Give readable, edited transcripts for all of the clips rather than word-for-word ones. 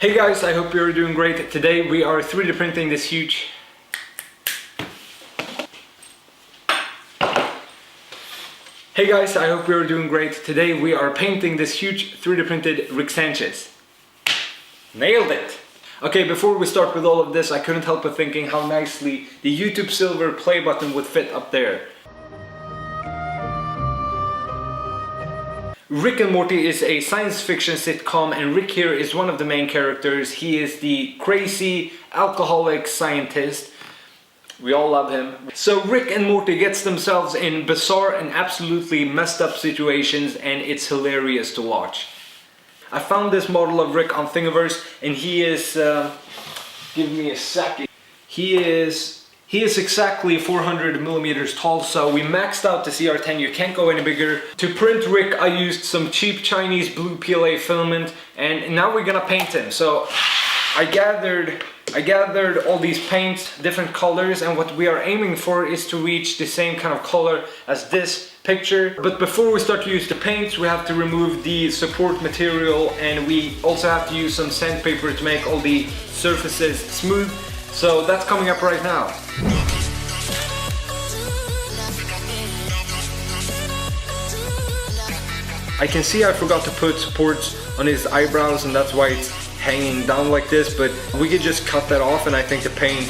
Hey guys, I hope you're doing great. Today we are 3D printing this huge... Hey guys, I hope you're doing great. Today we are painting this huge 3D printed Rick Sanchez. Nailed it! Okay, before we start with all of this, I couldn't help but thinking how nicely the YouTube Silver play button would fit up there. Rick and Morty is a science fiction sitcom, and Rick here is one of the main characters. He is the crazy alcoholic scientist. We all love him. So Rick and Morty gets themselves in bizarre and absolutely messed up situations, and it's hilarious to watch. I found this model of Rick on Thingiverse, and he is... give me a second. He is exactly 400 millimeters tall, so we maxed out the CR10, you can't go any bigger. To print Rick, I used some cheap Chinese blue PLA filament, and now we're gonna paint him. So I gathered all these paints, different colors, and what we are aiming for is to reach the same kind of color as this picture. But before we start to use the paints, we have to remove the support material, and we also have to use some sandpaper to make all the surfaces smooth. So that's coming up right now. I can see I forgot to put supports on his eyebrows, and that's why it's hanging down like this, but we could just cut that off and I think the paint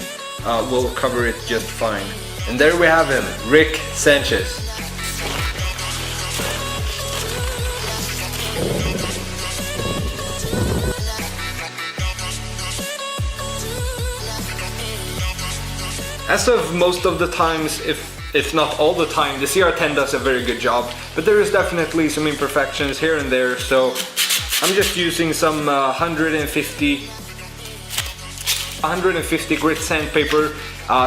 will cover it just fine. And there we have him, Rick Sanchez. As of most of the times, if not all the time, the CR10 does a very good job, but there is definitely some imperfections here and there, so I'm just using some 150 grit sandpaper,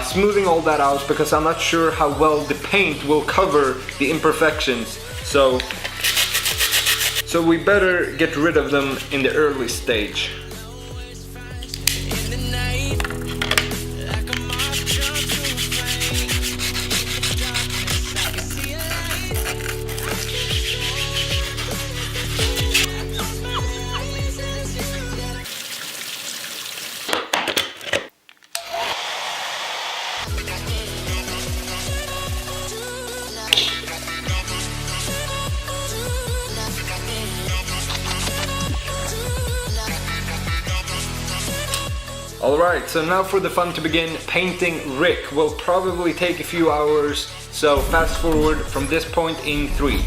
smoothing all that out because I'm not sure how well the paint will cover the imperfections, so we better get rid of them in the early stage. Alright, so now for the fun to begin. Painting Rick will probably take a few hours, so fast forward from this point in 3.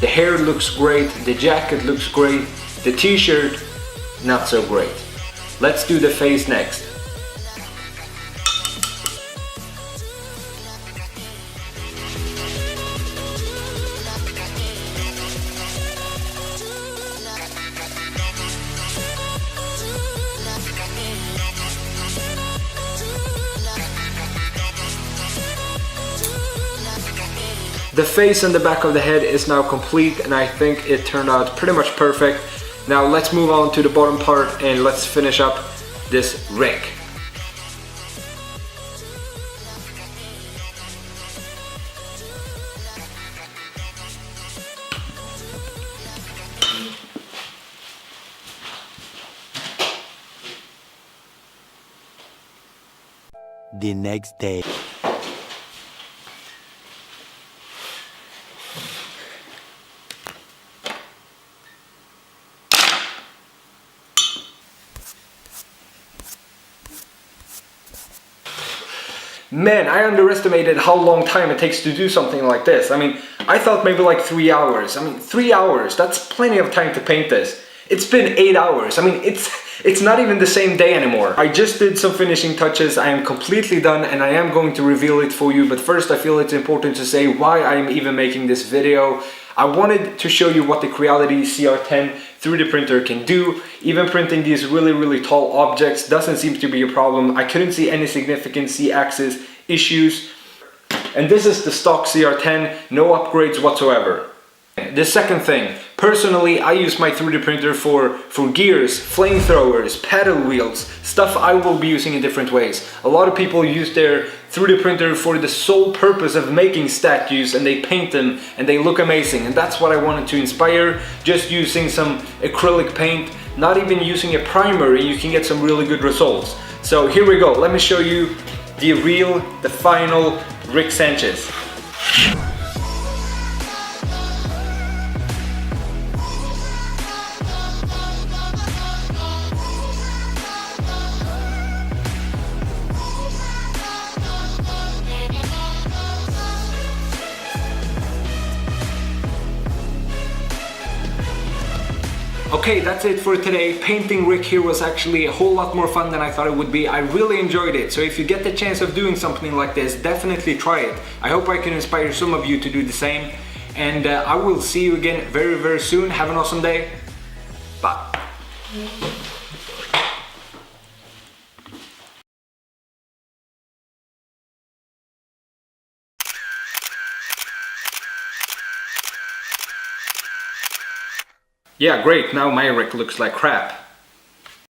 The hair looks great, the jacket looks great, the t-shirt not so great. Let's do the face next. The face and the back of the head is now complete, and I think it turned out pretty much perfect. Now let's move on to the bottom part and let's finish up this Rick. The next day. Man, I underestimated how long time it takes to do something like this. I mean, I thought maybe like 3 hours. I mean, 3 hours, that's plenty of time to paint this. It's been 8 hours. I mean, it's not even the same day anymore. I just did some finishing touches. I am completely done, and I am going to reveal it for you. But first, I feel it's important to say why I am even making this video. I wanted to show you what the Creality CR10 3D printer can do. Even printing these really tall objects doesn't seem to be a problem. I couldn't see any significant Z-axis issues. And this is the stock CR10, no upgrades whatsoever. The second thing, personally I use my 3D printer for gears, flamethrowers, paddle wheels, stuff I will be using in different ways. A lot of people use their 3D printer for the sole purpose of making statues, and they paint them and they look amazing, and that's what I wanted to inspire, just using some acrylic paint, not even using a primer, and you can get some really good results. So here we go, let me show you the final Rick Sanchez. Okay, that's it for today. Painting Rick here was actually a whole lot more fun than I thought it would be. I really enjoyed it. So if you get the chance of doing something like this, definitely try it. I hope I can inspire some of you to do the same. And I will see you again very, very soon. Have an awesome day. Bye. Yeah, great, now my Rick looks like crap.